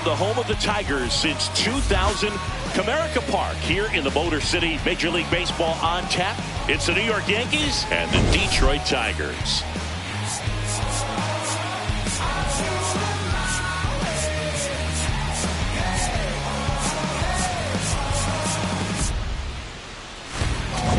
from the home of the Tigers since 2000, Comerica Park here in the Motor City. Major League Baseball on tap. It's the New York Yankees and the Detroit Tigers.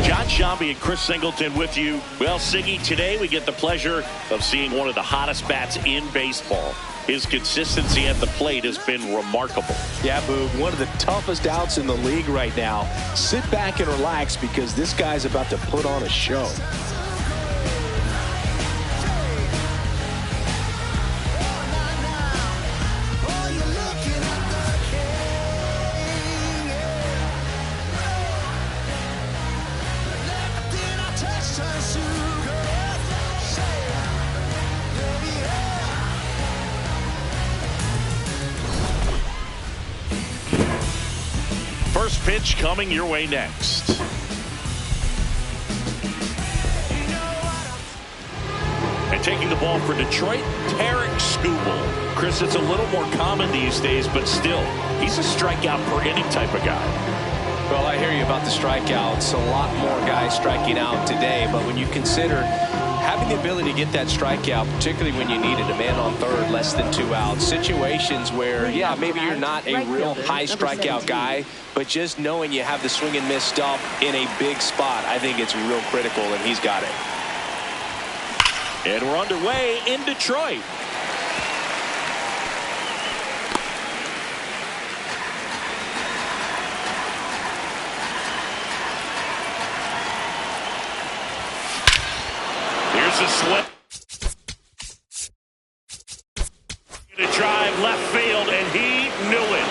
John Shambi and Chris Singleton with you. Well, Siggy, today we get the pleasure of seeing one of the hottest bats in baseball. His consistency at the plate has been remarkable. Yeah, Boog, one of the toughest outs in the league right now. Sit back and relax because this guy's about to put on a show. First pitch coming your way next. And taking the ball for Detroit, Tarek Skubal. Chris, it's a little more common these days, but still, he's a strikeout per inning type of guy. Well, I hear you about the strikeouts. A lot more guys striking out today, but when you consider having the ability to get that strikeout, particularly when you need it, a man on third, less than 2 outs, situations where, yeah, maybe you're not a real high strikeout guy, but just knowing you have the swing and miss stuff in a big spot, I think it's real critical, and he's got it. And we're underway in Detroit. Here's a swing. To drive left field, and he knew it.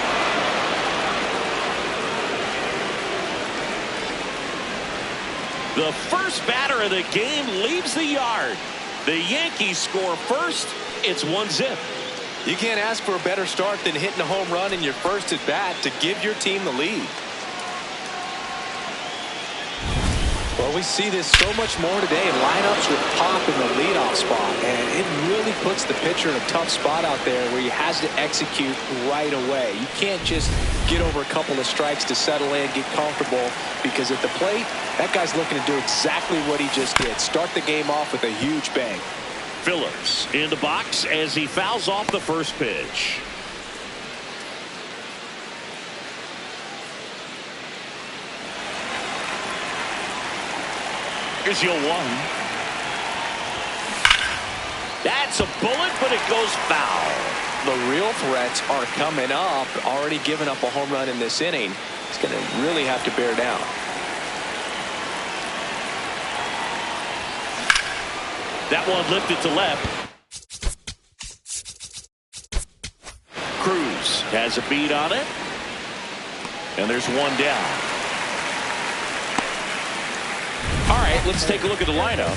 The first batter of the game leaves the yard. The Yankees score first. It's 1-0. You can't ask for a better start than hitting a home run in your first at bat to give your team the lead. Well, we see this so much more today in lineups with Pop in the leadoff spot, and it really puts the pitcher in a tough spot out there where he has to execute right away. You can't just get over a couple of strikes to settle in, get comfortable, because at the plate, that guy's looking to do exactly what he just did. Start the game off with a huge bang. Phillips in the box as he fouls off the first pitch. Here's your 1. That's a bullet, but it goes foul. The real threats are coming up. Already giving up a home run in this inning. He's going to really have to bear down. That one lifted to left. Cruz has a beat on it. And there's one down. All right, let's take a look at the lineup.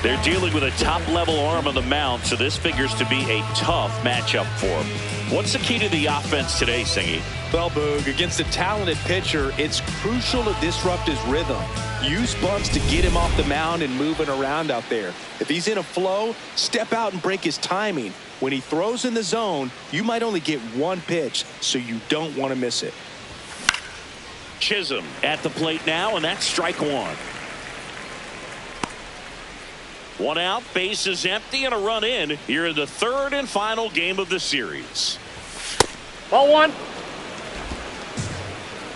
They're dealing with a top-level arm on the mound, so this figures to be a tough matchup for them. What's the key to the offense today, Singy? Well, Boog, against a talented pitcher, it's crucial to disrupt his rhythm. Use bunts to get him off the mound and moving around out there. If he's in a flow, step out and break his timing. When he throws in the zone, you might only get one pitch, so you don't want to miss it. Chisholm at the plate now, and that's strike 1. 1 out, base is empty, and a run in here in the third and final game of the series. Ball 1.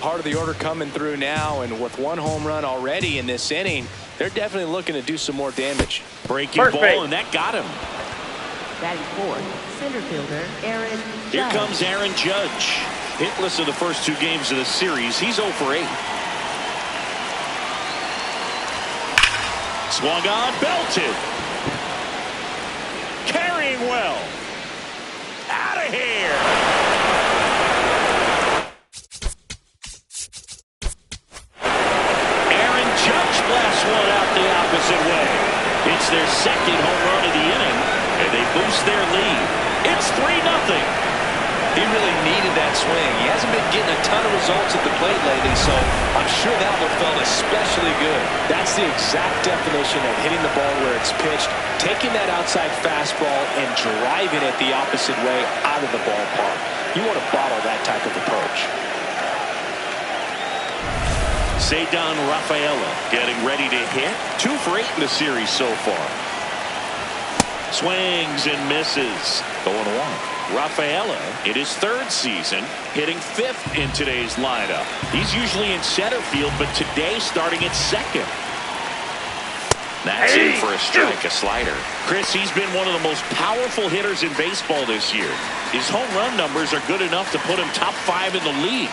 Part of the order coming through now, and with 1 home run already in this inning, they're definitely looking to do some more damage. Breaking ball, base. and that got him. Batting fourth, center fielder Aaron Judge. Here comes Aaron Judge. Hitless in the first 2 games of the series. He's 0 for 8. Swung on, belted. Carrying well. Out of here. Aaron Judge blasts one out the opposite way. It's their second home run of the inning, and they boost their lead. It's 3-0. He really needed that swing. He hasn't been getting a ton of results at the plate lately, so I'm sure that one felt especially good. That's the exact definition of hitting the ball where it's pitched, taking that outside fastball and driving it the opposite way out of the ballpark. You want to bottle that type of approach. Cedar Rafaela getting ready to hit. 2 for 8 in the series so far. Swings and misses. 0-1. Rafaela, in his 3rd season, hitting 5th in today's lineup. He's usually in center field, but today starting at 2nd. That's in for a strike, a slider. Chris, he's been one of the most powerful hitters in baseball this year. His home run numbers are good enough to put him top 5 in the league.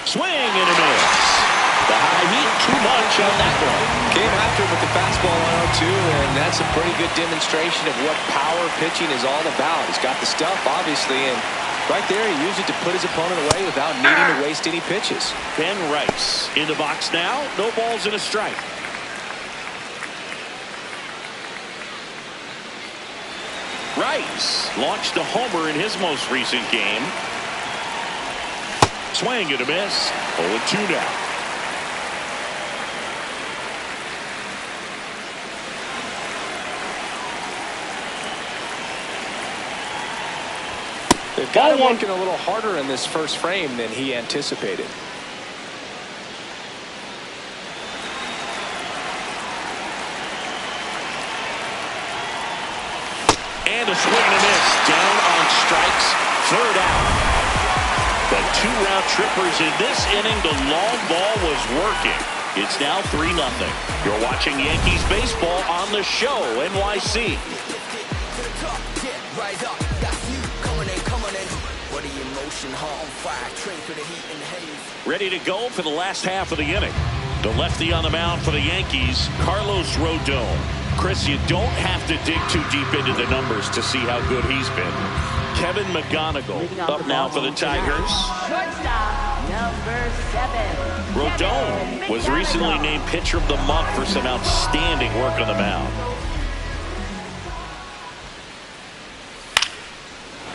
Swing and a miss. The high heat, too much on that one. Came after him with the fastball on 0-2, and that's a pretty good demonstration of what power pitching is all about. He's got the stuff, obviously, and right there he used it to put his opponent away without needing to waste any pitches. Ben Rice in the box now. No balls and a strike. Rice launched a homer in his most recent game. Swing and a miss. 0-2 now. They've got him working a little harder in this first frame than he anticipated. And a swing and a miss. Down on strikes. 3rd out. The 2-round trippers in this inning. The long ball was working. It's now 3-0. You're watching Yankees baseball on the show, NYC. Ready to go for the last half of the inning. The lefty on the mound for the Yankees, Carlos Rodon. Chris, you don't have to dig too deep into the numbers to see how good he's been. Kevin McGonigal up now for the Tigers. Shortstop, number 7. Rodon was recently named Pitcher of the Month for some outstanding work on the mound.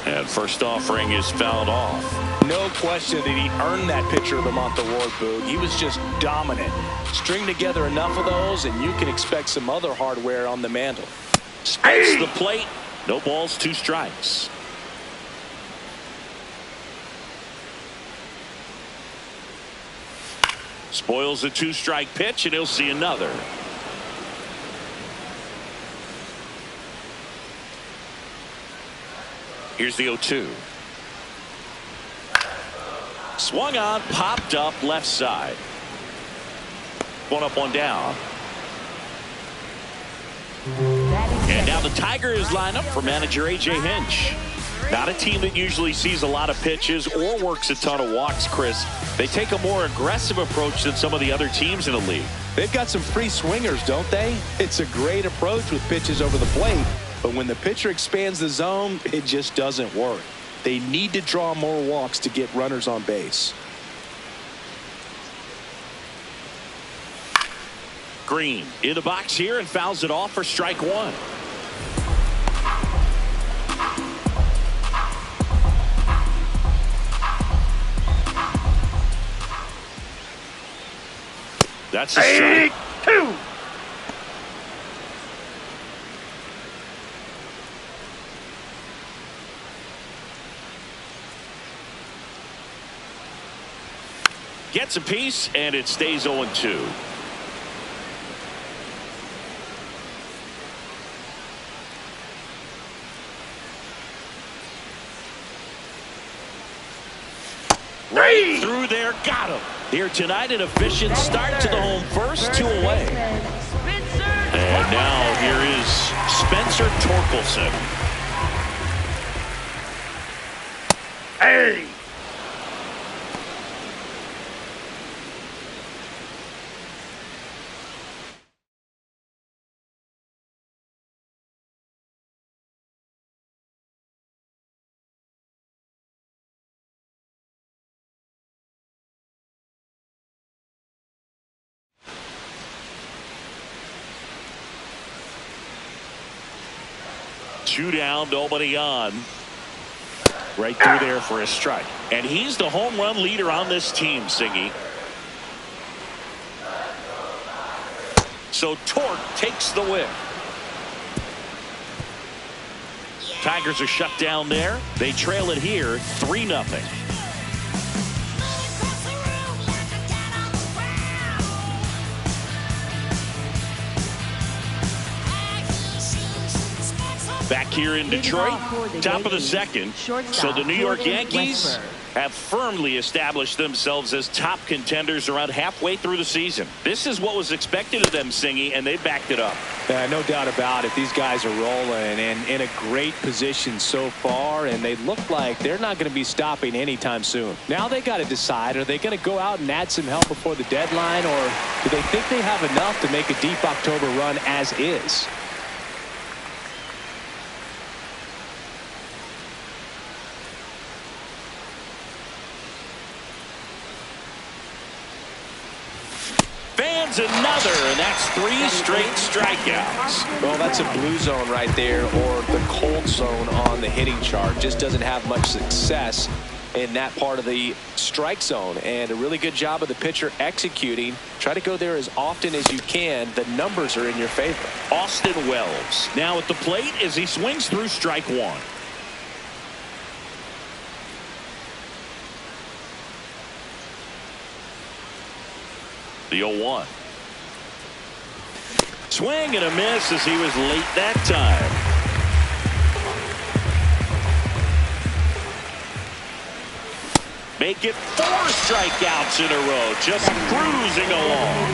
And first offering is fouled off. No question that he earned that Pitcher of the Month award, Boog. He was just dominant. String together enough of those, and you can expect some other hardware on the mantle. Spikes the plate. No balls, 2 strikes. Spoils a 2-strike pitch, and he'll see another. Here's the 0-2. Swung on, popped up left side. 1 up, 1 down. And now the Tigers line up for manager A.J. Hinch. Not a team that usually sees a lot of pitches or works a ton of walks, Chris. They take a more aggressive approach than some of the other teams in the league. They've got some free swingers, don't they? It's a great approach with pitches over the plate, but when the pitcher expands the zone, it just doesn't work. They need to draw more walks to get runners on base. Green in the box here and fouls it off for strike 1. That's a strike. 2. Gets a piece, and it stays 0-2. Right through there, got him. Here tonight, an efficient start to the home first, 2 away. And now here is Spencer Torkelson. Hey! Two down, nobody on. Right through there for a strike. And he's the home run leader on this team, Singy. So Torque takes the win. Tigers are shut down there. They trail it here 3-0. Back here in Detroit, top of the second. So the New York Yankees have firmly established themselves as top contenders around halfway through the season. This is what was expected of them, Singy, and they backed it up. No doubt about it. These guys are rolling and in a great position so far, and they look like they're not going to be stopping anytime soon. Now they got to decide, are they going to go out and add some help before the deadline, or do they think they have enough to make a deep October run as is? Another, and that's 3 straight strikeouts. Well, that's a blue zone right there, or the cold zone on the hitting chart. Just doesn't have much success in that part of the strike zone, and a really good job of the pitcher executing. Try to go there as often as you can. The numbers are in your favor. Austin Wells now at the plate as he swings through strike 1. The 0-1. Swing and a miss as he was late that time. Make it 4 strikeouts in a row, just cruising along.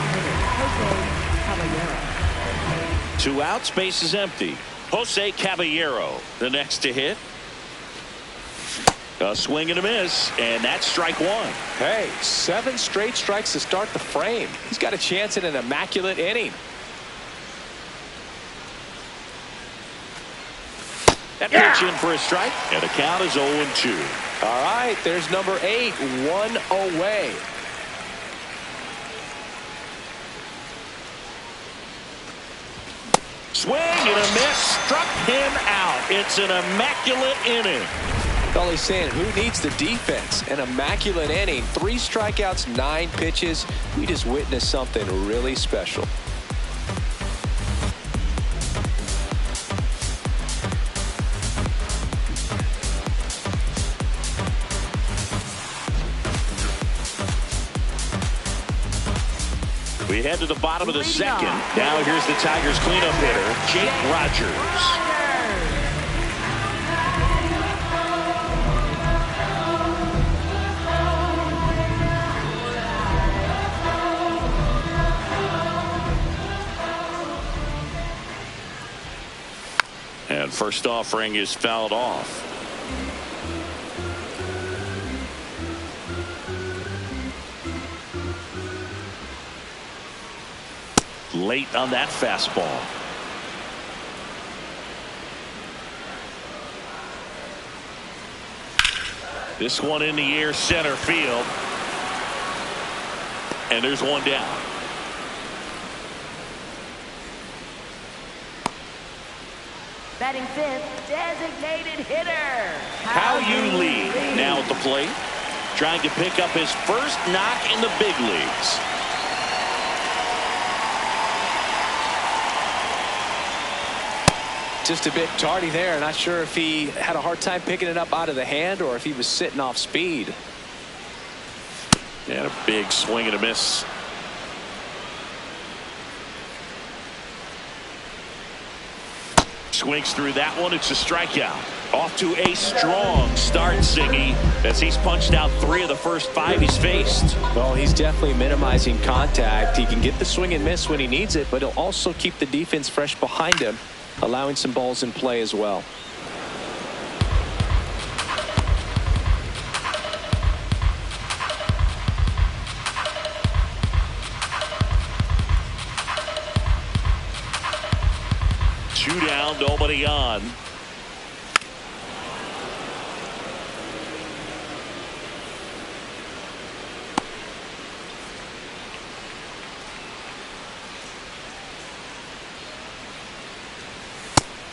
2 outs, base is empty. Jose Caballero, the next to hit. A swing and a miss, and that's strike 1. Hey, 7 straight strikes to start the frame. He's got a chance at an immaculate inning. That pitch in for a strike, and the count is 0-2. All right, there's number 8, 1 away. Swing and a miss, struck him out. It's an immaculate inning. All he's saying, who needs the defense? An immaculate inning, 3 strikeouts, 9 pitches. We just witnessed something really special. We head to the bottom of the second. Now here's the Tigers cleanup hitter, Jake Rogers. And first offering is fouled off. Late on that fastball. This one in the air, center field. And there's one down. Batting 5th, designated hitter. How you lead. Now at the plate, trying to pick up his first knock in the big leagues. Just a bit tardy there. Not sure if he had a hard time picking it up out of the hand or if he was sitting off speed. And a big swing and a miss. Swings through that one. It's a strikeout. Off to a strong start, Siggy, as he's punched out 3 of the first 5 he's faced. Well, he's definitely minimizing contact. He can get the swing and miss when he needs it, but he'll also keep the defense fresh behind him, allowing some balls in play as well. Two down, nobody on.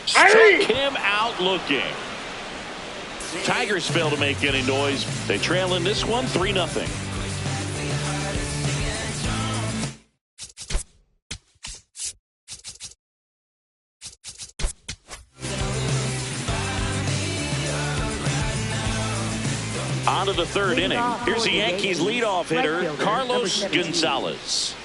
Struck him out looking. Tigers fail to make any noise. They trail in this one 3-0. On to the third inning. Here's the Yankees leadoff hitter, Carlos Gonzalez.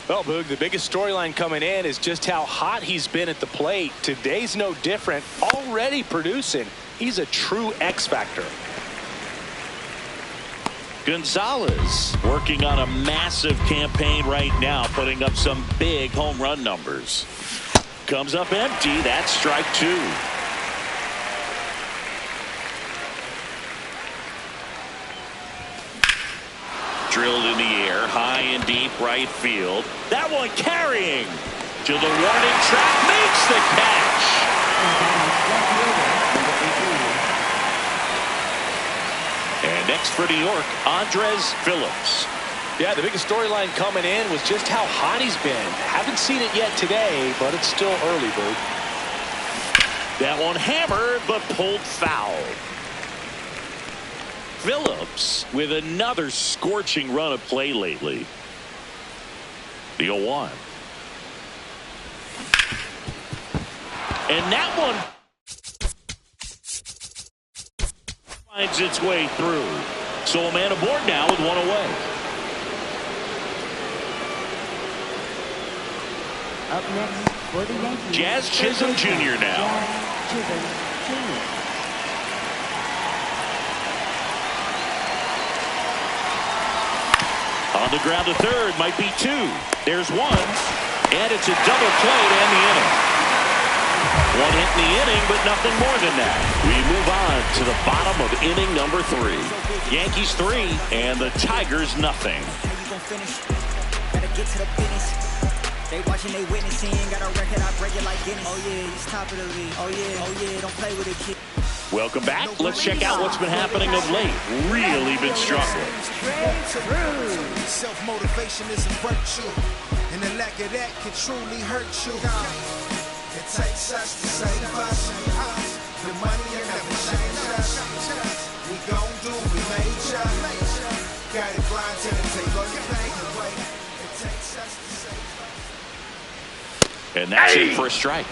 Well, Boog, the biggest storyline coming in is just how hot he's been at the plate. Today's no different. Already producing. He's a true X factor. Gonzalez working on a massive campaign right now, putting up some big home run numbers. Comes up empty. That's strike 2. Drilled in the air, high and deep right field. That one carrying to the warning track, makes the catch. And next for New York, Andres Phillips. Yeah, the biggest storyline coming in was just how hot he's been. Haven't seen it yet today, but it's still early, Boog. That one hammered, but pulled foul. Phillips with another scorching run of play lately. The 0-1. And that one finds its way through. So a man aboard now with one away. Up next for the Yankees, Jazz Chisholm Jr. now. Jazz Chisholm Jr. On the ground to third, might be 2. There's 1, and it's a double play to end the inning. 1 hit in the inning, but nothing more than that. We move on to the bottom of inning number 3. Yankees 3 and the Tigers nothing. Gotta get to the business. They watching, they witnessing. Got a record, I break it like Guinness. Oh yeah, he's top of the league. Oh yeah, don't play with it, kid. Welcome back. Let's check out what's been happening of late. Really been struggling. Self-motivation is a virtue, and the lack of that can truly hurt you. It takes us to save us. The money will never change us. We gon' do what we major. Got it blind to the table. It takes us to save us. And that's it for a strike.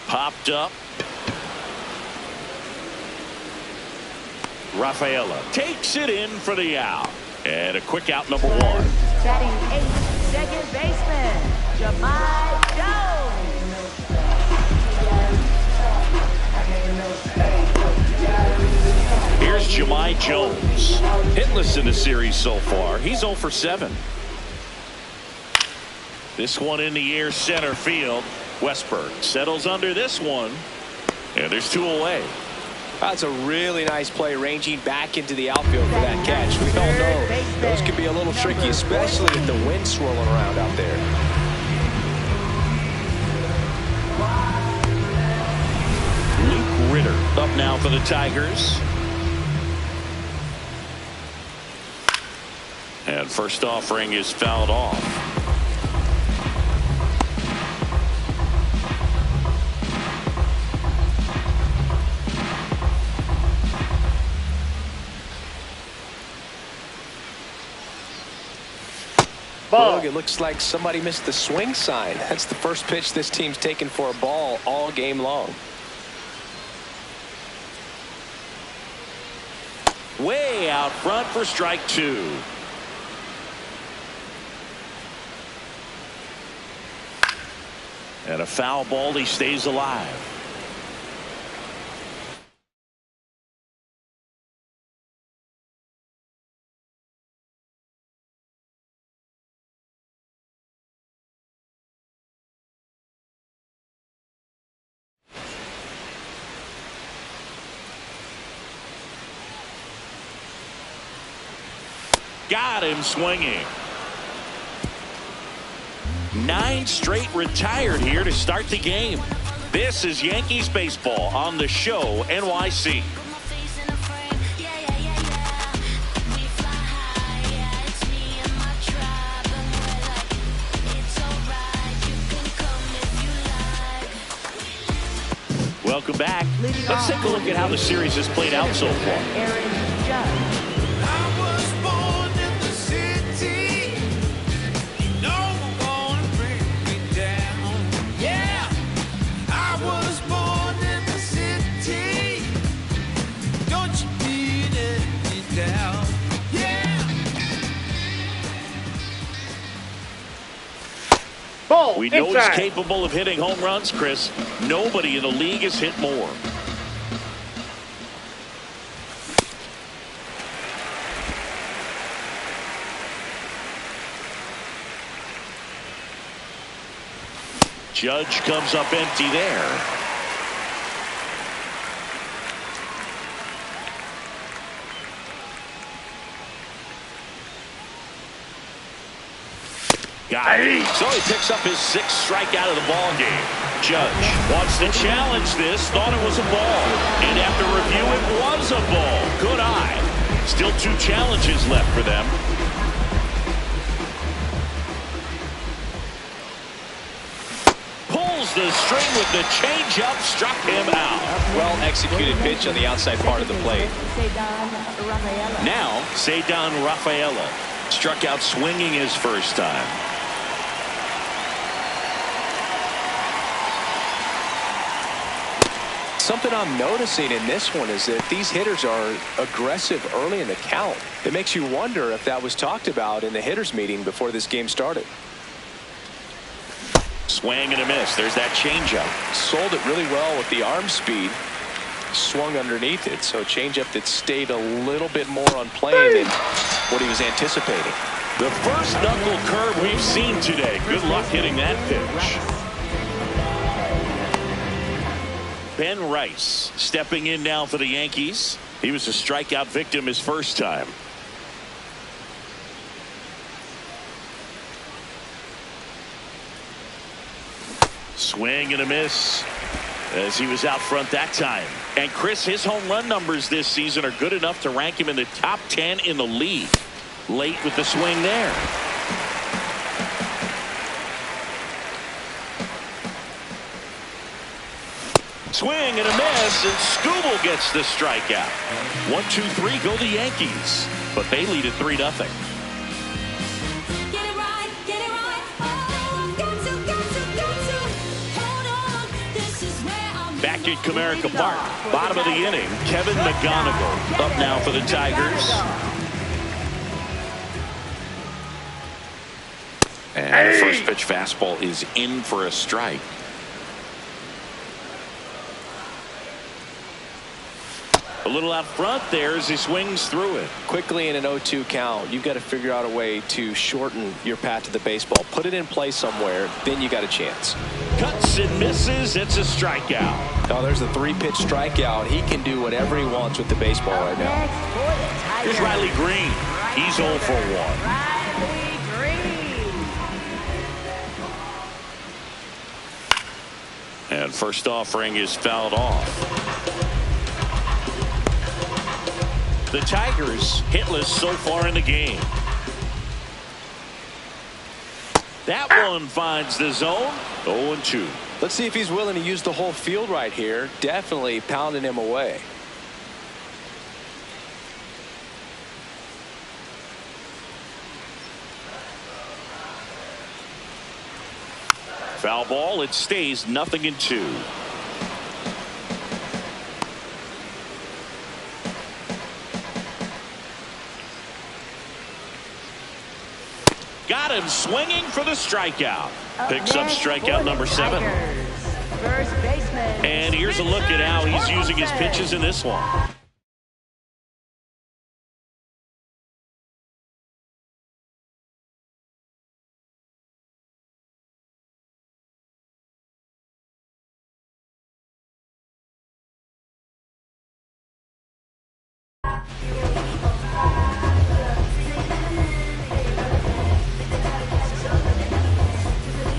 Popped up. Rafaela takes it in for the out. And a quick out, number 1. Batting 8th, second baseman, Jamai Jones. Here's Jamai Jones. Hitless in the series so far. He's 0 for 7. This one in the air, center field. Westberg settles under this one, and there's 2 away. That's a really nice play, ranging back into the outfield for that catch. We all know those can be a little tricky, especially with the wind swirling around out there. Luke Ritter up now for the Tigers. And first offering is fouled off. Well, it looks like somebody missed the swing sign. That's the first pitch this team's taken for a ball all game long. Way out front for strike 2. And a foul ball. He stays alive. Got him swinging. 9 straight retired here to start the game. This is Yankees baseball on the show NYC. Welcome back. Leading Let's off take a look at how the series has played out so far. Aaron Judge. I was born in the city. No one bring me down. Yeah, I was born in the city. Don't you need me down? Yeah. Ball. We know inside. he's capable of hitting home runs, Chris. Nobody in the league has hit more. Judge comes up empty there. Got it. So he picks up his 6th strikeout of the ball game. Judge wants to challenge this, thought it was a ball. And after review, it was a ball. Good eye. Still 2 challenges left for them. Pulls the string with the changeup, struck him out. Well executed pitch on the outside part of the plate. Cedar Rafaela. Now, Cedar Rafaela struck out swinging his first time. Something I'm noticing in this one is that these hitters are aggressive early in the count. It makes you wonder if that was talked about in the hitters meeting before this game started. Swing and a miss. There's that changeup. Sold it really well with the arm speed. Swung underneath it, so a changeup that stayed a little bit more on plane than what he was anticipating. The first knuckle curve we've seen today. Good luck hitting that pitch. Ben Rice stepping in now for the Yankees. He was a strikeout victim his first time. Swing and a miss as he was out front that time. And Chris, his home run numbers this season are good enough to rank him in the top 10 in the league. Late with the swing there. Swing and a miss, and Skubal gets the strikeout. 1-2-3 go the Yankees, but they lead at 3-0. Get it right, get it right. Oh, got to. Hold on, this is where I'm Back at Comerica Park, bottom of the inning, Kevin McGonigal up now for the Tigers. And the first pitch fastball is in for a strike. A little out front there as he swings through it. Quickly in an 0-2 count, you've got to figure out a way to shorten your path to the baseball. Put it in play somewhere, then you got a chance. Cuts and misses. It's a strikeout. Oh, there's a 3-pitch strikeout. He can do whatever he wants with the baseball right now. Next for the Tigers. Here's Riley Green. He's 0 for 1. Riley Green. And first offering is fouled off. The Tigers hitless so far in the game. That one finds the zone. 0-2. Let's see if he's willing to use the whole field right here. Definitely pounding him away. Foul ball. It stays 0-2. Got him swinging for the strikeout. Picks up strikeout number 7. First baseman. And here's a look at how he's using his pitches in this one.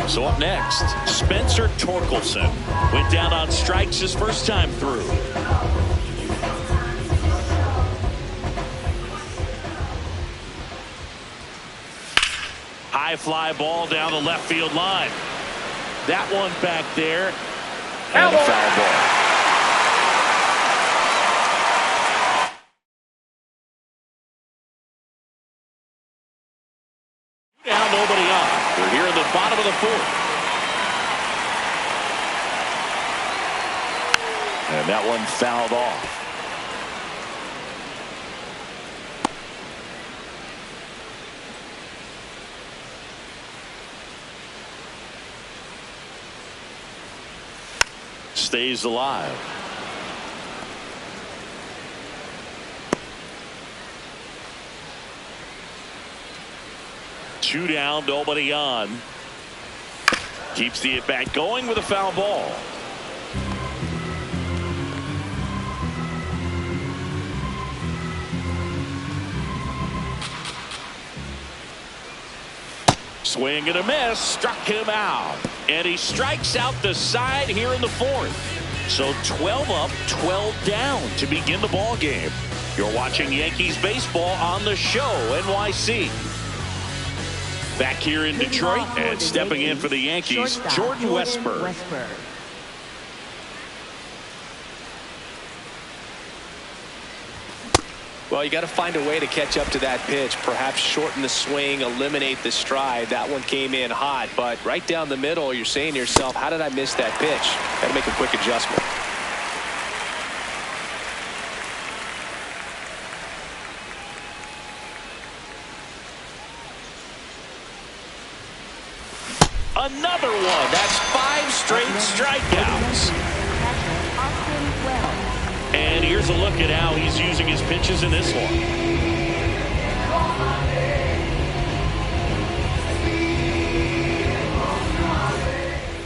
So up next, Spencer Torkelson went down on strikes his first time through. High fly ball down the left field line. That one back there. And a foul ball. fourth. And that one fouled off. Stays alive. Two down, nobody on. Keeps the at-bat going with a foul ball. Swing and a miss, struck him out. And he strikes out the side here in the fourth. So 12 up, 12 down to begin the ball game. You're watching Yankees baseball on the show, NYC. Back here in Detroit and stepping in for the Yankees, Jordan Westberg. Well, you got to find a way to catch up to that pitch, perhaps shorten the swing, eliminate the stride. That one came in hot, but right down the middle, you're saying to yourself, how did I miss that pitch? Got to make a quick adjustment. Another one. That's 5 straight strikeouts. And here's a look at how he's using his pitches in this one.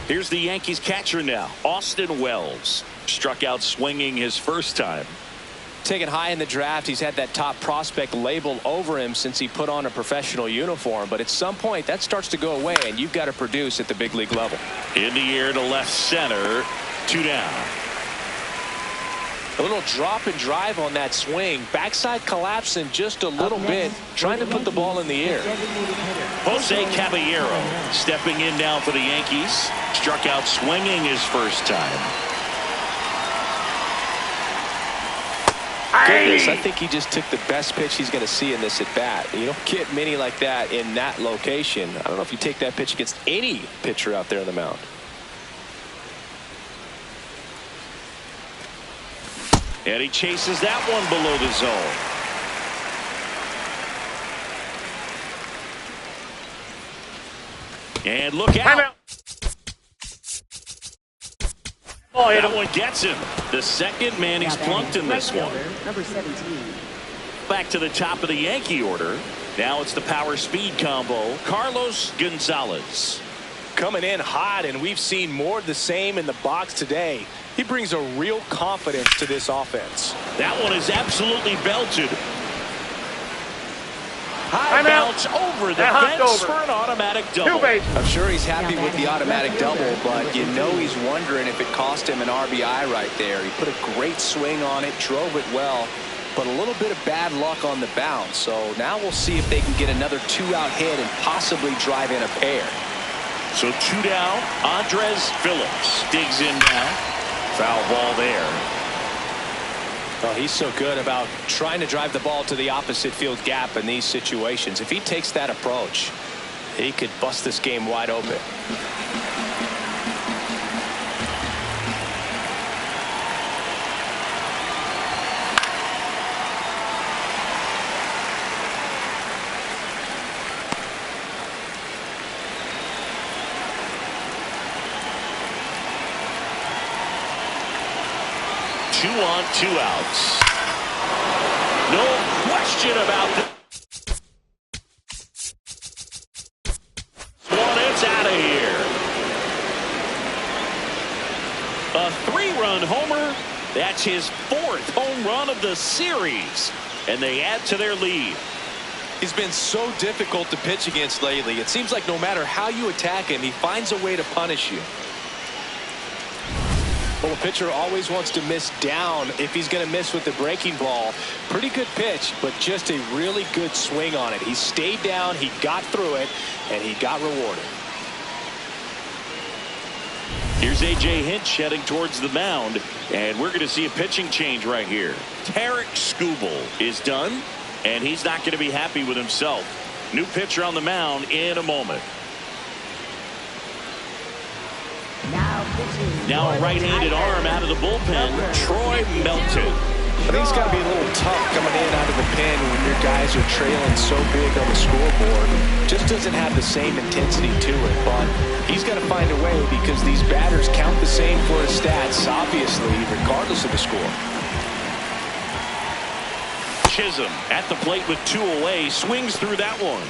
Here's the Yankees catcher now, Austin Wells. Struck out swinging his first time. Taken high in the draft, he's had that top prospect label over him since he put on a professional uniform. But at some point, that starts to go away, and you've got to produce at the big league level. In the air to left center, 2 down. A little drop and drive on that swing. Backside collapsing just a little bit, trying to put the ball in the air. Jose Caballero stepping in now for the Yankees. Struck out swinging his first time. Goodness, I think he just took the best pitch he's going to see in this at bat. You don't get many like that in that location. I don't know if you take that pitch against any pitcher out there on the mound. And he chases that one below the zone. And look out. Oh, that one gets him. The second man he's plunked in this one. Number 17. Back to the top of the Yankee order. Now it's the power speed combo. Carlos Gonzalez. Coming in hot, and we've seen more of the same in the box today. He brings a real confidence to this offense. That one is absolutely belted. High bounce over the fence for an automatic double. I'm sure he's happy with the automatic double, but you know he's wondering if it cost him an RBI right there. He put a great swing on it, drove it well, but a little bit of bad luck on the bounce. So now we'll see if they can get another 2-out hit and possibly drive in a pair. So 2 down. Andres Phillips digs in now. Foul ball there. Well, he's so good about trying to drive the ball to the opposite field gap in these situations. If he takes that approach, he could bust this game wide open. Two on, 2 outs. No question about this. One, it's out of here. A 3-run homer. That's his 4th home run of the series. And they add to their lead. He's been so difficult to pitch against lately. It seems like no matter how you attack him, he finds a way to punish you. Well, a pitcher always wants to miss down if he's going to miss with the breaking ball. Pretty good pitch, but just a really good swing on it. He stayed down, he got through it, and he got rewarded. Here's A.J. Hinch heading towards the mound, and we're going to see a pitching change right here. Tarek Skubal is done, and he's not going to be happy with himself. New pitcher on the mound in a moment. Now a right-handed arm out of the bullpen, Troy Melton. I think it's got to be a little tough coming in out of the pen when your guys are trailing so big on the scoreboard. Just doesn't have the same intensity to it, but he's got to find a way because these batters count the same for his stats, obviously, regardless of the score. Chisholm at the plate with 2 away, swings through that one.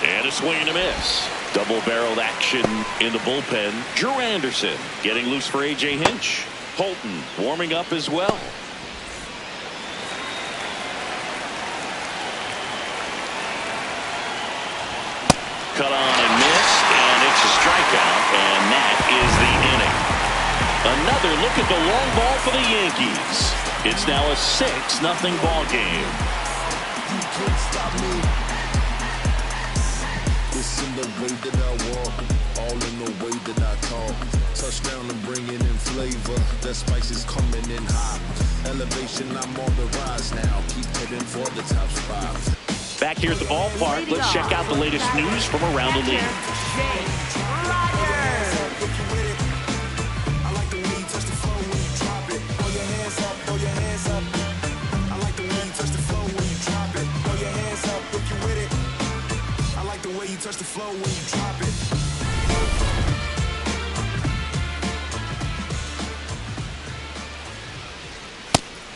And a swing and a miss. Double-barreled action in the bullpen. Drew Anderson getting loose for A.J. Hinch. Holton warming up as well. Cut on and missed, and it's a strikeout, and that is the inning. Another look at the long ball for the Yankees. It's now a 6-0 ball game. You can't stop me. It's in the way that I walk, all in the way that I talk. Touchdown and bringing in flavor. That spice is coming in hot. Elevation, I'm on the rise now. Keep heading for the top spot. Back here at the ballpark, let's check out the latest news from around the league. Touch the flow when you drop it.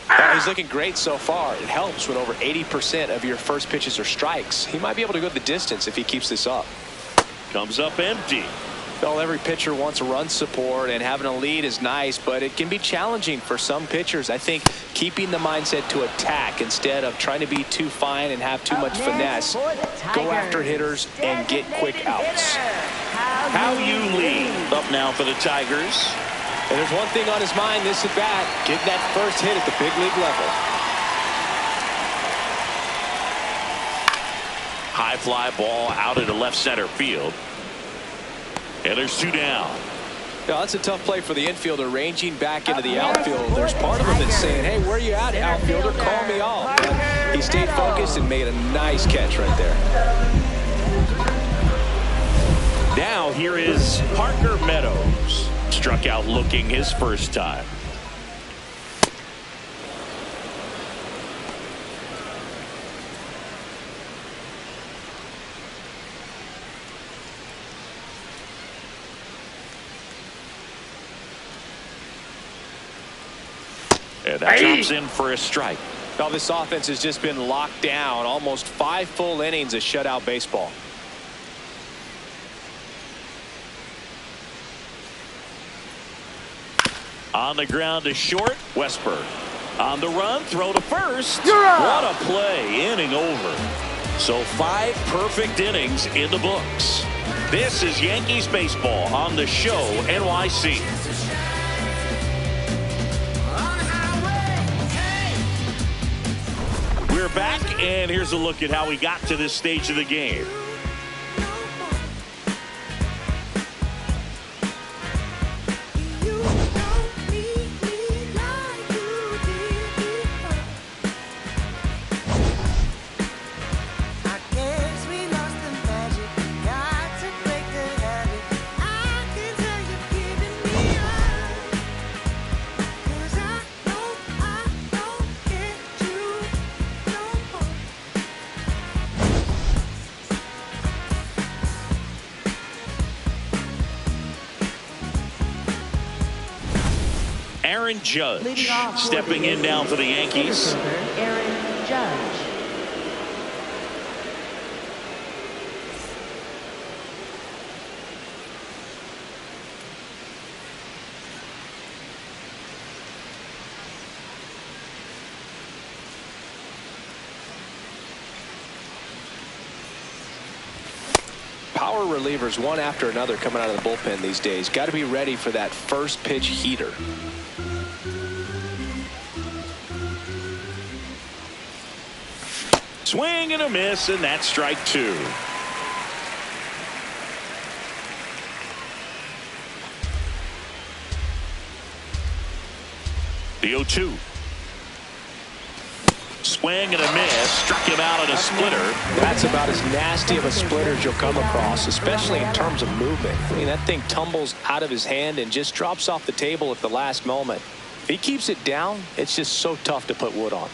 Well, he's looking great so far. It helps when over 80% of your first pitches are strikes. He might be able to go the distance if he keeps this up. Comes up empty. Well, every pitcher wants run support, and having a lead is nice, but it can be challenging for some pitchers. I think keeping the mindset to attack instead of trying to be too fine and have too much finesse. Go after hitters and get quick outs. How you lead. Up now for the Tigers. And there's one thing on his mind this at bat, getting that first hit at the big league level. High fly ball out into left center field. And there's 2 down. Yeah, that's a tough play for the infielder, ranging back into the outfield. There's part of him that's saying, hey, where are you at, outfielder? Call me off. But he stayed focused and made a nice catch right there. Now here is Parker Meadows. Struck out looking his first time. And that jumps in for a strike. Now this offense has just been locked down. Almost 5 full innings of shutout baseball. On the ground to short, Westberg. On the run, throw to first. What a play, inning over. So 5 perfect innings in the books. This is Yankees baseball on the show NYC. We're back, and here's a look at how we got to this stage of the game. Aaron Judge stepping in now for the Yankees. Aaron Judge. Power relievers one after another coming out of the bullpen these days. Got to be ready for that first pitch heater. Swing and a miss, and that's strike 2. The 0-2. Swing and a miss. Struck him out on a splitter. That's about as nasty of a splitter as you'll come across, especially in terms of movement. I mean, that thing tumbles out of his hand and just drops off the table at the last moment. If he keeps it down, it's just so tough to put wood on.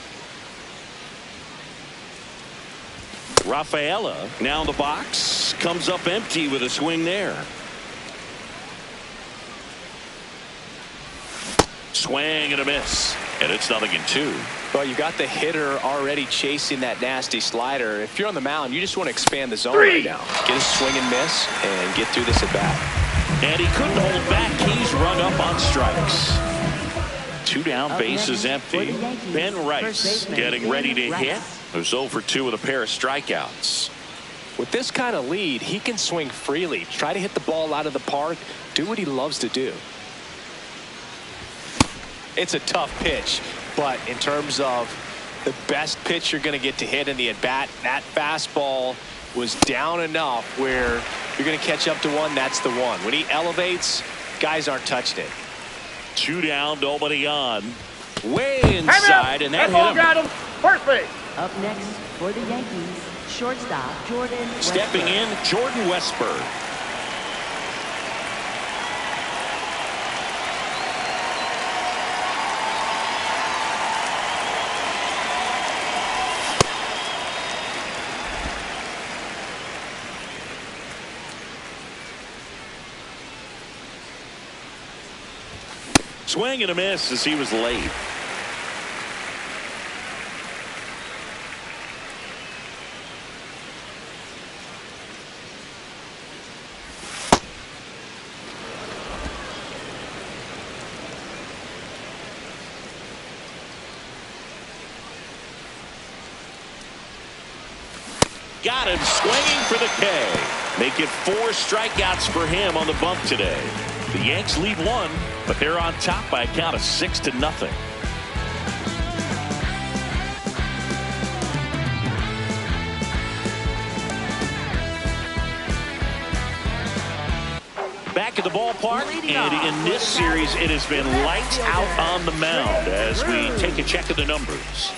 Rafaela now in the box. Comes up empty with a swing there. Swing and a miss. And it's 0-2. Well, you got the hitter already chasing that nasty slider. If you're on the mound, you just want to expand the zone right now. Get a swing and miss and get through this at bat. And he couldn't hold back. He's rung up on strikes. 2 down, bases empty. Ben Rice getting ready to hit. There's 0 for 2 with a pair of strikeouts. With this kind of lead, he can swing freely. Try to hit the ball out of the park. Do what he loves to do. It's a tough pitch, but in terms of the best pitch you're going to get to hit in the at-bat, that fastball was down enough where you're going to catch up to one. That's the one. When he elevates, guys aren't touching it. 2 down, nobody on. Way inside, and that ball hit him. got him. First base. Up next for the Yankees, shortstop Jordan Stepping Westburg. in, Jordan Westburg. Swing and a miss as he was late. Got him swinging for the K. Make it 4 strikeouts for him on the bump today. The Yanks lead 1, but they're on top by a count of 6-0. Back at the ballpark, and in this series, it has been lights out on the mound as we take a check of the numbers.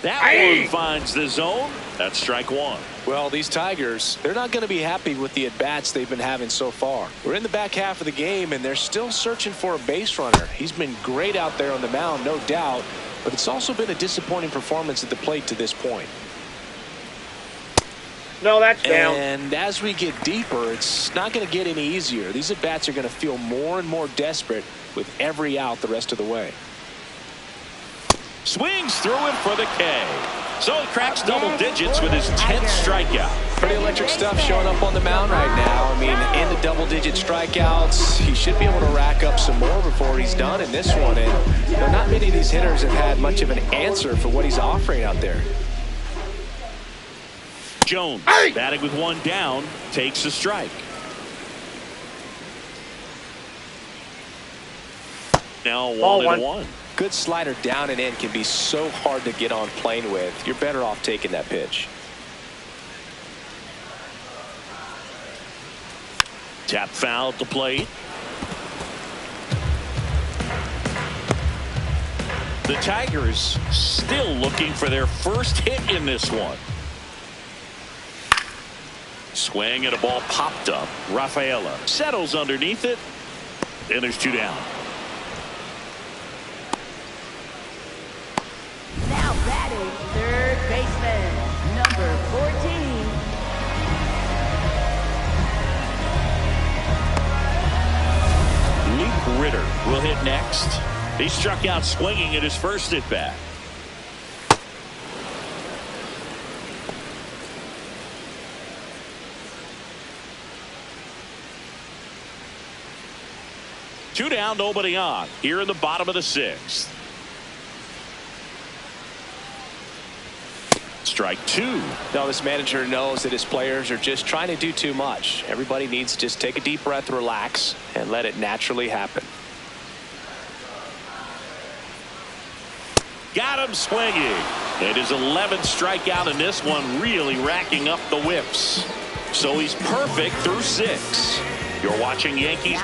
That one finds the zone. That's strike 1. Well, these Tigers, they're not going to be happy with the at-bats they've been having so far. We're in the back half of the game, and they're still searching for a base runner. He's been great out there on the mound, no doubt, but it's also been a disappointing performance at the plate to this point. No, that's down. And as we get deeper, it's not going to get any easier. These at-bats are going to feel more and more desperate with every out the rest of the way. Swings through him for the K. So he cracks double digits with his 10th strikeout. Pretty electric stuff showing up on the mound right now. I mean, in the double-digit strikeouts, he should be able to rack up some more before he's done in this one. And not many of these hitters have had much of an answer for what he's offering out there. Jones, batting with 1 down, takes a strike. Now 1-1. Good slider down and in can be so hard to get on plane with. You're better off taking that pitch. Tap foul at the plate. The Tigers still looking for their first hit in this one. Swing and a ball popped up. Rafaela settles underneath it, and there's 2 down. Now batting third baseman, number 14. Luke Ritter will hit next. He struck out swinging at his first at bat. Two down, nobody on. Here in the bottom of the 6th. strike two. Now this manager knows that his players are just trying to do too much. Everybody needs to just take a deep breath, relax, and let it naturally happen. Got him swinging. And his 11th strikeout in this one, really racking up the whiffs. So he's perfect through 6. You're watching Yankees.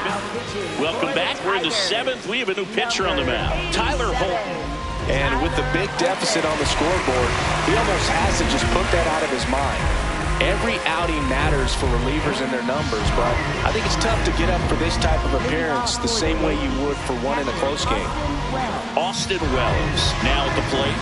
Welcome back. We're in the 7th. We have a new pitcher on the mound, Tyler Holton. And with the big deficit on the scoreboard, he almost has to just put that out of his mind. Every outing matters for relievers and their numbers, but I think it's tough to get up for this type of appearance the same way you would for one in a close game. Austin Wells now at the plate.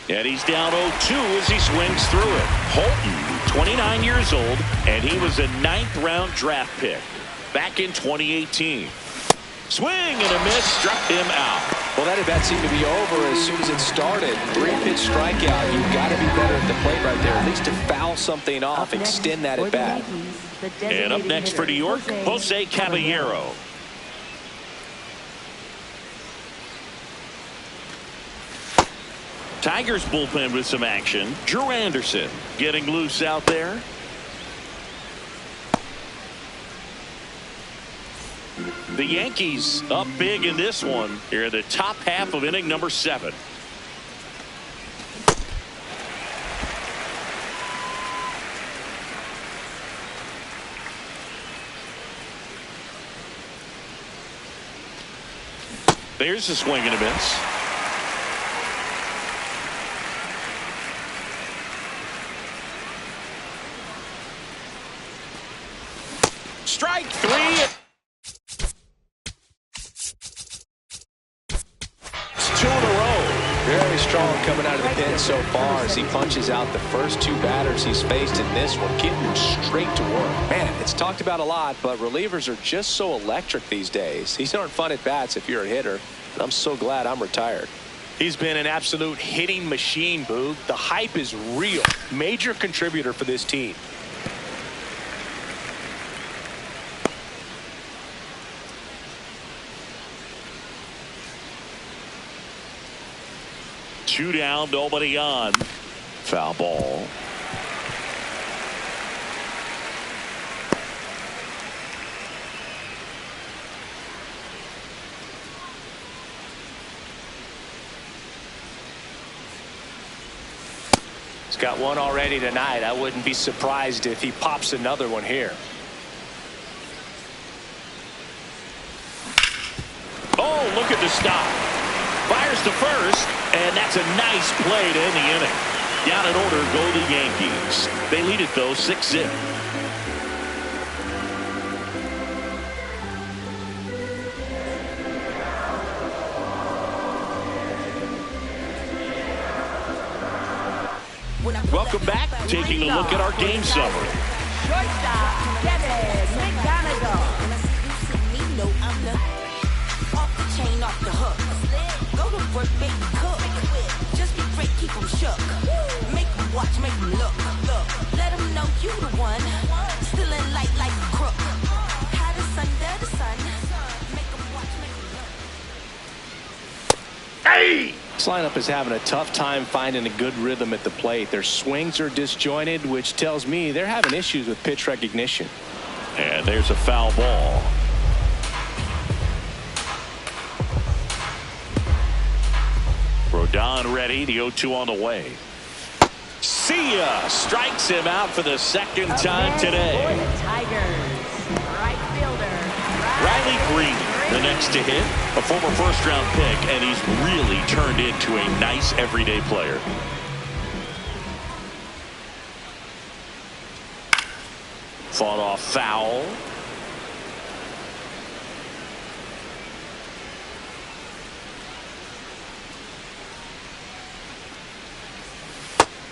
And he's down 0-2 as he swings through it. Holton, 29 years old, and he was a 9th-round draft pick back in 2018. Swing and a miss, struck him out. Well, that at bat seemed to be over as soon as it started. 3-pitch strikeout. You've got to be better at the plate right there, at least to foul something off, extend that at bat. And up next for New York, Jose Caballero. Tigers bullpen with some action. Drew Anderson getting loose out there. The Yankees up big in this one. Here in the top half of inning number 7. There's a swing and a miss. Strike 3. It's 2 in a row. Very strong coming out of the pen so far as he punches out the first 2 batters he's faced in this one, getting straight to work. Man, it's talked about a lot, but relievers are just so electric these days. These aren't fun at bats if you're a hitter. And I'm so glad I'm retired. He's been an absolute hitting machine, Boog. The hype is real. Major contributor for this team. Two down, nobody on. Foul ball. He's got one already tonight. I wouldn't be surprised if he pops another one here. Oh, look at the stop. Fires to first, and that's a nice play to end the inning. Down in order go the Yankees. They lead it, though, 6-0. Welcome back. Taking a look at our game summary. Shortstop, Devin McGonigal. Off the chain, off the hook. Go to work, baby, cook. Just be great, keep them shook. Make them watch, make them look. Let them know you the one. Still in light like a crook. Hottest under the sun. Make them watch, make them look. Hey! This lineup is having a tough time finding a good rhythm at the plate. Their swings are disjointed, which tells me they're having issues with pitch recognition. And there's a foul ball. Rodon ready. The 0-2 on the way. See ya! Strikes him out for the second time today. For the Tigers, right fielder, Riley Green, the next to hit, a former first-round pick, and he's really turned into a nice everyday player. Fought off foul.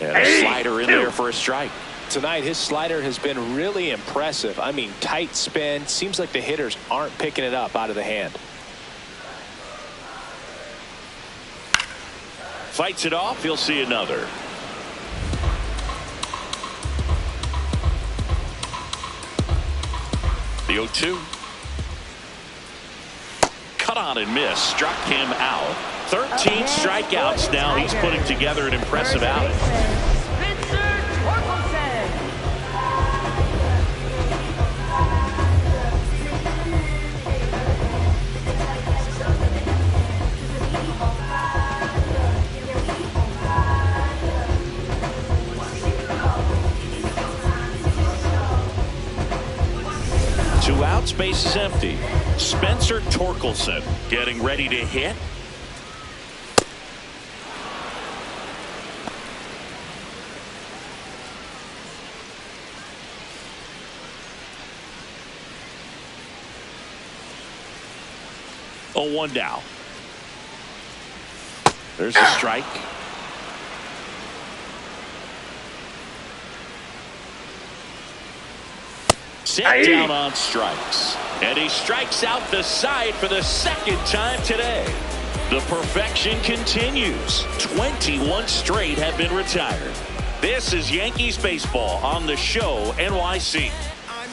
And a slider in there for a strike. Tonight, his slider has been really impressive. I mean, tight spin. Seems like the hitters aren't picking it up out of the hand. fights it off. He'll see another. The 0-2. Cut on and miss. Struck him out. 13 strikeouts now. He's putting together an impressive outing. Two outs, base is empty. Spencer Torkelson getting ready to hit. Oh, 1 down. There's a strike. Set down on strikes. And he strikes out the side for the second time today. The perfection continues. 21 straight have been retired. This is Yankees baseball on the show NYC.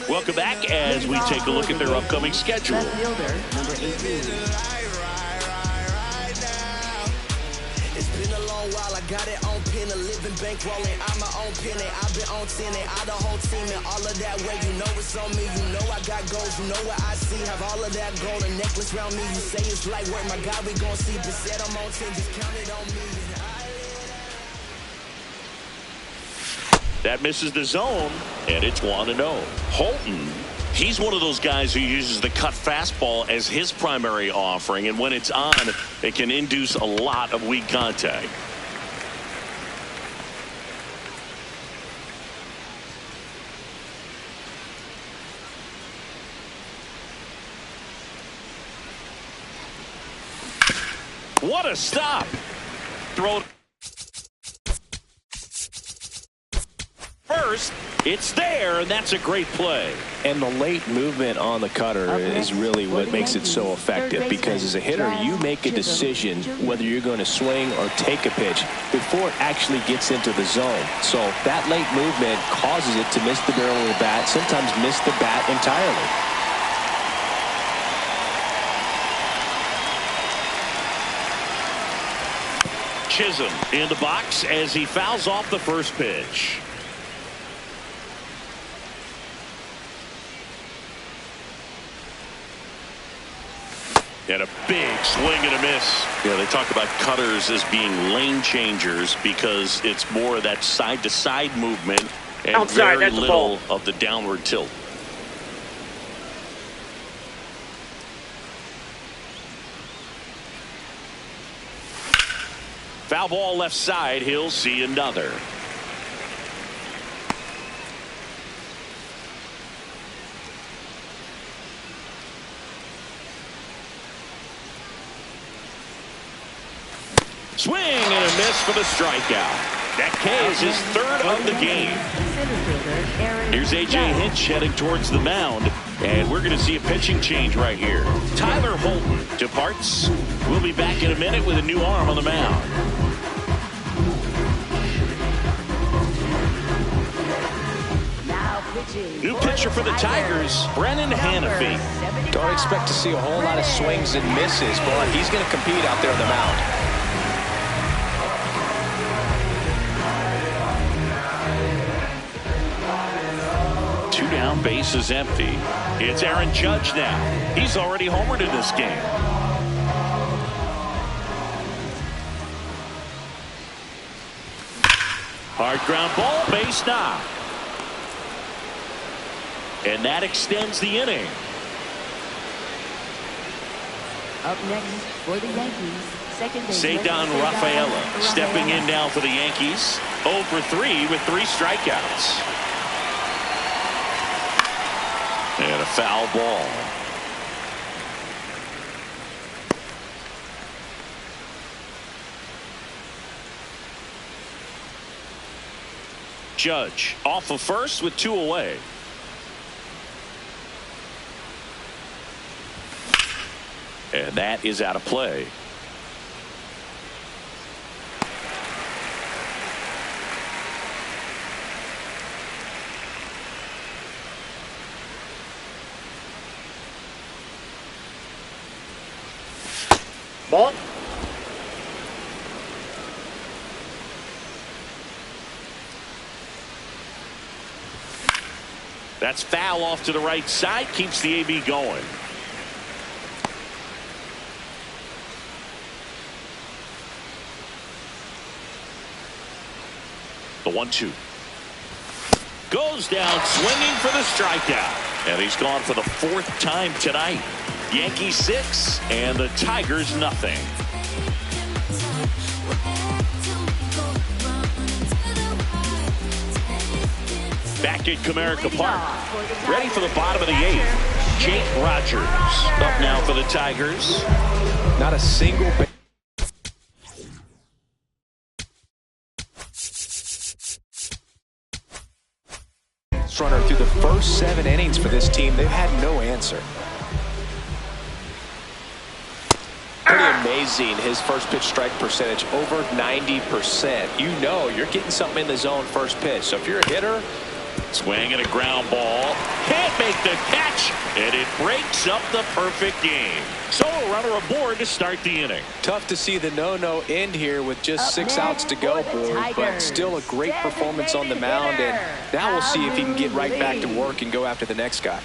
Welcome back as we take a look at their upcoming schedule. Left fielder, number 18. It's been a long while, I got it on pin, a living bankrolling, I'm my own penny, I've been on 10 and I the whole team and all of that way, you know it's on me, you know I got goals, you know what I see, have all of that gold, a necklace around me, you say it's light work, my God, we gon' see, just said I'm on 10, just count it on me. That misses the zone, and it's 1-0. Holton, he's one of those guys who uses the cut fastball as his primary offering, and when it's on, it can induce a lot of weak contact. What a stop! Throw. First, it's there, and that's a great play. And the late movement on the cutter is really what makes it so effective, because as a hitter, you make a decision whether you're going to swing or take a pitch before it actually gets into the zone. So that late movement causes it to miss the barrel of the bat, sometimes miss the bat entirely. Chisholm in the box as he fouls off the first pitch. And a big swing and a miss. Yeah, they talk about cutters as being lane changers because it's more of that side-to-side movement and Outside, very that's a little ball. of the downward tilt. Foul ball left side. He'll see another. Swing and a miss for the strikeout. That K is his third of the game. Here's A.J. Hinch heading towards the mound. And we're going to see a pitching change right here. Tyler Holton departs. We'll be back in a minute with a new arm on the mound. New pitcher for the Tigers, Brennan Hanafy. Don't expect to see a whole lot of swings and misses, but he's going to compete out there on the mound. Two down, base is empty. It's Aaron Judge now. He's already homered in this game. Hard ground ball, base knock. And that extends the inning. Up next for the Yankees, second base. Cedar Rafaela stepping in now for the Yankees. 0 for 3 with 3 strikeouts. And a foul ball. Judge off of first with 2 away. And that is out of play. Ball. That's foul off to the right side. Keeps the AB going. The 1-2. Goes down swinging for the strikeout. And he's gone for the 4th time tonight. Yankees 6 and the Tigers nothing. Back at Comerica Park. Ready for the bottom of the 8th. Jake Rogers up now for the Tigers. Not a single runner through the first 7 innings for this team. They've had no answer. Pretty amazing, his first pitch strike percentage over 90%. You know you're getting something in the zone first pitch. So if you're a hitter, swing and a ground ball. Can't make the catch, and it breaks up the perfect game. So a runner aboard to start the inning. Tough to see the no-no end here with just 6 outs to go, boy, but still a great performance on the mound, and now we'll see if he can get right back to work and go after the next guy.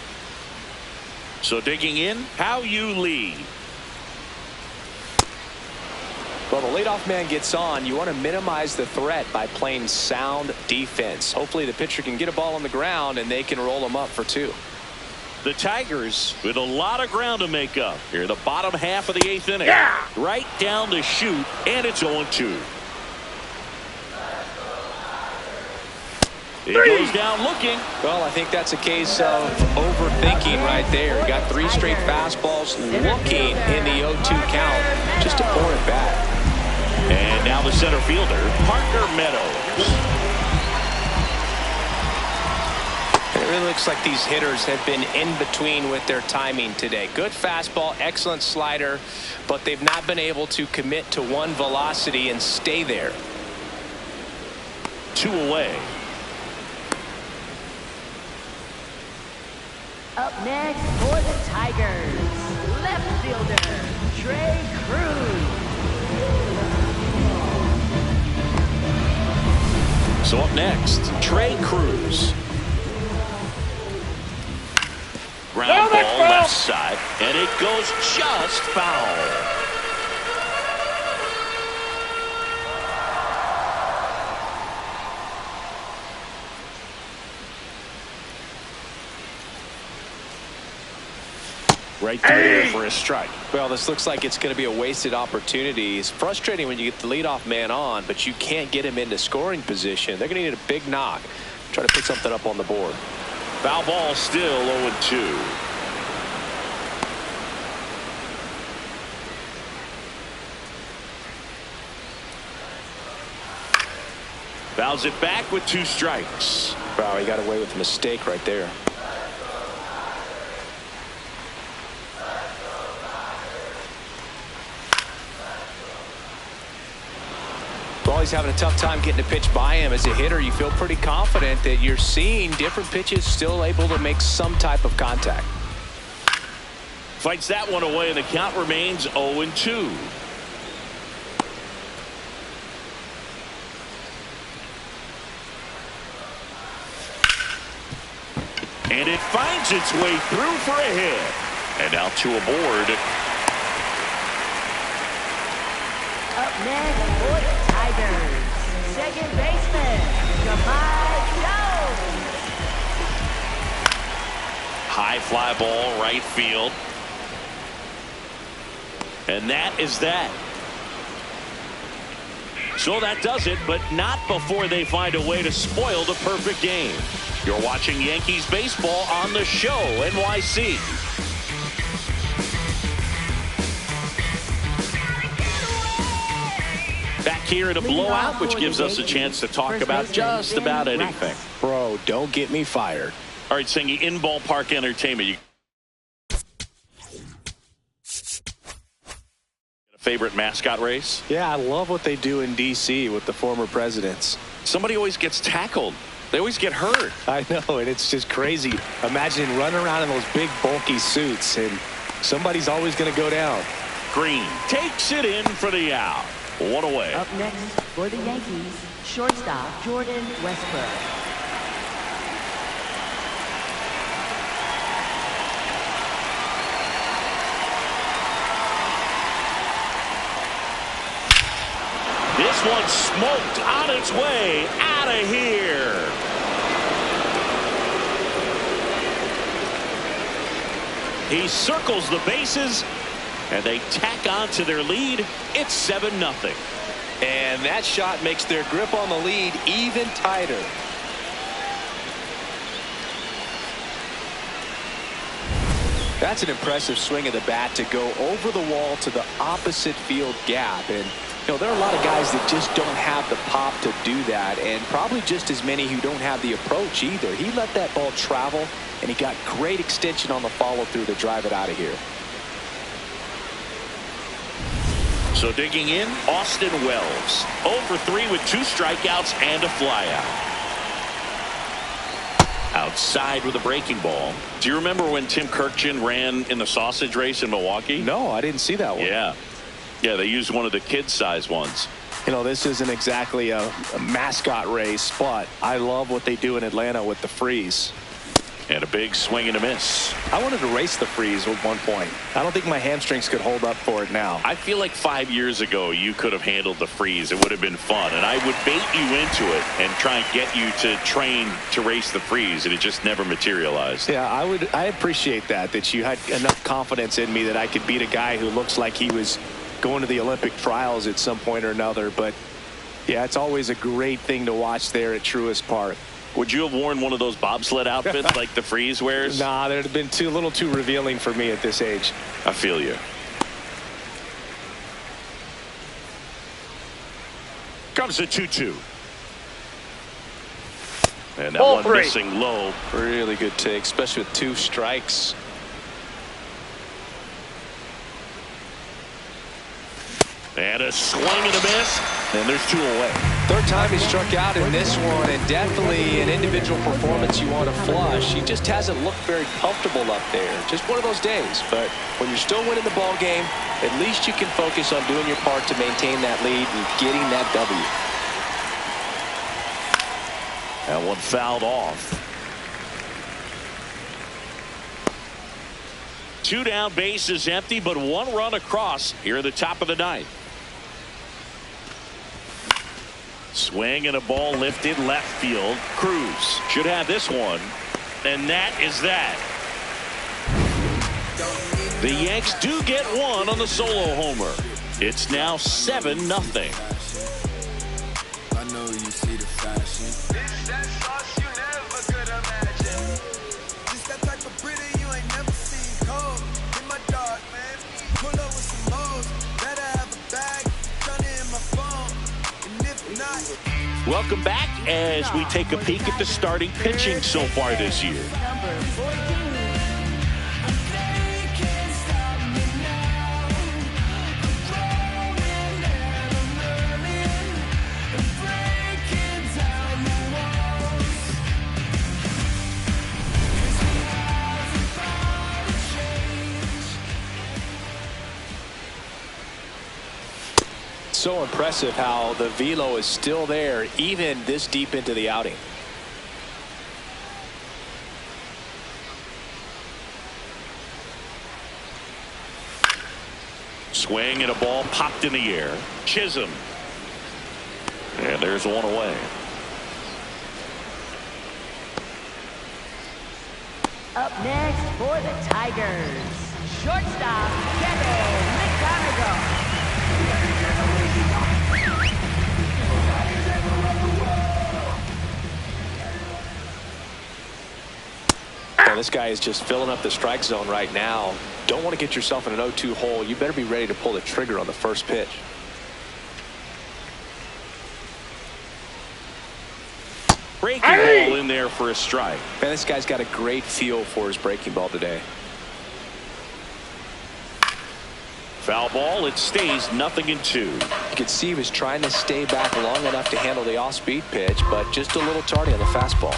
So digging in, How-Yu Lee. Well, the leadoff man gets on. You want to minimize the threat by playing sound defense. Hopefully the pitcher can get a ball on the ground and they can roll him up for 2. The Tigers with a lot of ground to make up here in the bottom half of the 8th inning. Yeah! Right down the chute, and it's 0-2. It goes down looking. Well, I think that's a case of overthinking right there. You got 3 straight fastballs looking in the 0-2 count just to pour it back. And now the center fielder, Parker Meadows. It really looks like these hitters have been in between with their timing today. Good fastball, excellent slider, but they've not been able to commit to one velocity and stay there. 2 away. Up next for the Tigers, left fielder, Trey Cruz. So up next, Trey Cruz. Ground ball left side, and it goes just foul. Right through for a strike. Well, this looks like it's going to be a wasted opportunity. It's frustrating when you get the leadoff man on, but you can't get him into scoring position. They're going to need a big knock. Try to put something up on the board. Foul ball still 0-2. Fouls it back with 2 strikes. Wow, he got away with a mistake right there. Well, he's having a tough time getting a pitch by him. As a hitter, you feel pretty confident that you're seeing different pitches still able to make some type of contact. Fights that one away, and the count remains 0-2. And it finds its way through for a hit. And now 2 aboard. Up next for the Tigers, second baseman, Jamai Jones. High fly ball, right field. And that is that. So that does it, but not before they find a way to spoil the perfect game. You're watching Yankees baseball on the show, NYC. Back here in a blowout, which gives us a chance to talk about just about anything. Bro, don't get me fired. All right, Singy, in ballpark entertainment. Favorite mascot race? Yeah, I love what they do in D.C. with the former presidents. Somebody always gets tackled. They always get hurt. I know, and it's just crazy. Imagine running around in those big, bulky suits, and somebody's always going to go down. Green takes it in for the out. One away. Up next for the Yankees, shortstop Jordan Westbrook. This one smoked on its way out of here. He circles the bases, and they tack on to their lead. It's 7-0. And that shot makes their grip on the lead even tighter. That's an impressive swing of the bat to go over the wall to the opposite field gap. And you know, there are a lot of guys that just don't have the pop to do that, and probably just as many who don't have the approach either. He let that ball travel, and he got great extension on the follow-through to drive it out of here. So digging in, Austin Wells. 0 for 3 with 2 strikeouts and a flyout. Outside with a breaking ball. Do you remember when Tim Kirkjian ran in the sausage race in Milwaukee? No, I didn't see that one. Yeah, they used one of the kid-size ones. You know, this isn't exactly a mascot race, but I love what they do in Atlanta with the freeze. And a big swing and a miss. I wanted to race the freeze at one point. I don't think my hamstrings could hold up for it now. I feel like 5 years ago you could have handled the freeze. It would have been fun. And I would bait you into it and try and get you to train to race the freeze. And it just never materialized. Yeah, I appreciate that you had enough confidence in me that I could beat a guy who looks like he was going to the Olympic trials at some point or another. But yeah, it's always a great thing to watch there at Truist Park. Would you have worn one of those bobsled outfits like the freeze wears? Nah, that would have been a little too revealing for me at this age. I feel you. Comes a 2-2. And that Ball one 3. missing low. Really good take, especially with 2 strikes. And a swing and a miss. And there's 2 away. Third time he struck out in this one, and definitely an individual performance you want to flush. He just hasn't looked very comfortable up there. Just one of those days. But when you're still winning the ball game, at least you can focus on doing your part to maintain that lead and getting that W. That one fouled off. 2 down, bases empty, but 1 run across here at the top of the 9th. Swing and a ball lifted left field. Cruz should have this one, and that is that. The Yanks do get one on the solo homer. It's now 7-0. I know you see the fashion. It's that sauce you never could imagine. Just that type of pretty you ain't never seen. Cold in my dark, man. Pull up with some moves. Better have a bag. Turn it in my phone. And if not. Welcome back as we take a peek at the starting pitching so far this year. Number 14. So impressive how the velo is still there even this deep into the outing. Swing and a ball popped in the air. Chisholm. And there's 1 away. Up next for the Tigers, shortstop Kevin McGonigal. Well, this guy is just filling up the strike zone right now. Don't want to get yourself in an 0-2 hole. You better be ready to pull the trigger on the first pitch. Breaking ball in there for a strike. Man, this guy's got a great feel for his breaking ball today. Foul ball. It stays 0-2. You could see he was trying to stay back long enough to handle the off-speed pitch, but just a little tardy on the fastball.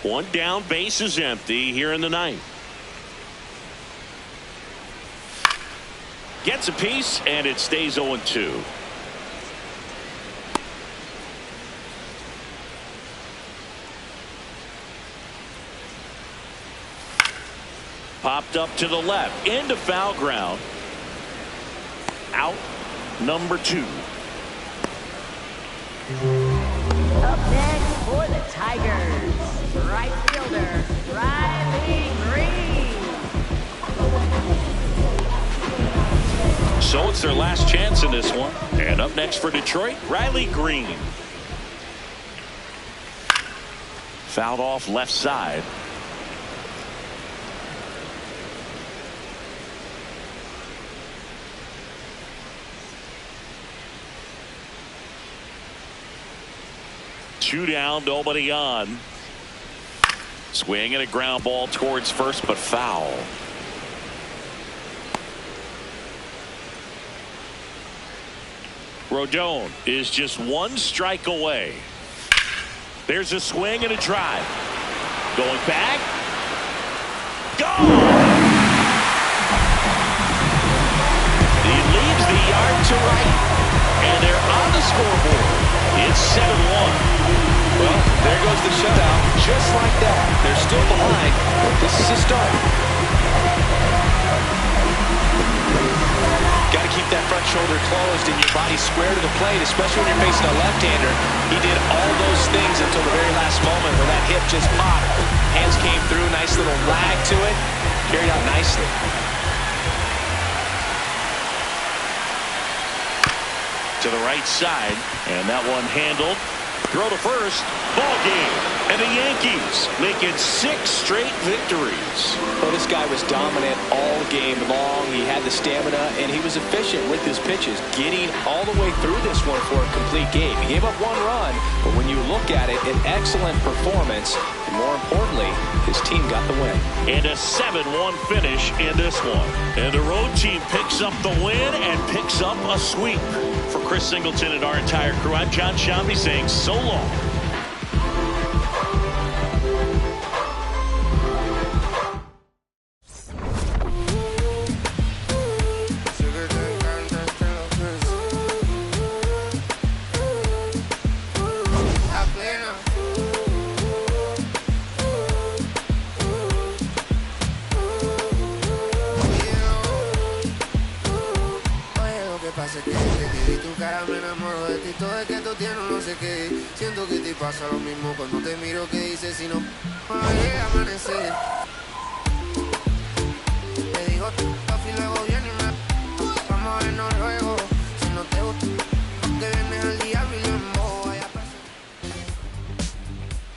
One down, base is empty here in the ninth. Gets a piece, and it stays 0-2. Popped up to the left, into foul ground. Out, number 2. Up next for the Tigers, right fielder, Riley Green. So it's their last chance in this one. And up next for Detroit, Riley Green. Fouled off left side. Two down, nobody on. Swing and a ground ball towards first, but foul. Rodon is just one strike away. There's a swing and a drive. Going back. Gone! He leaves the yard to right. And they're on the scoreboard. It's 7-1. Well, there goes the shutout. Just like that. They're still behind, but this is a start. Got to keep that front shoulder closed and your body square to the plate, especially when you're facing a left-hander. He did all those things until the very last moment where that hip just popped. Hands came through, nice little lag to it. Carried out nicely. To the right side, and that one handled. Throw to first. Ball game. And the Yankees make it 6 straight victories. Well, this guy was dominant all game long. He had the stamina, and he was efficient with his pitches, getting all the way through this one for a complete game. He gave up 1 run, but when you look at it, an excellent performance. And more importantly, his team got the win. And a 7-1 finish in this one. And the road team picks up the win and picks up a sweep. For Chris Singleton and our entire crew, I'm John Shambi saying so long. Siento que te pasa lo mismo cuando te miro, que dices si no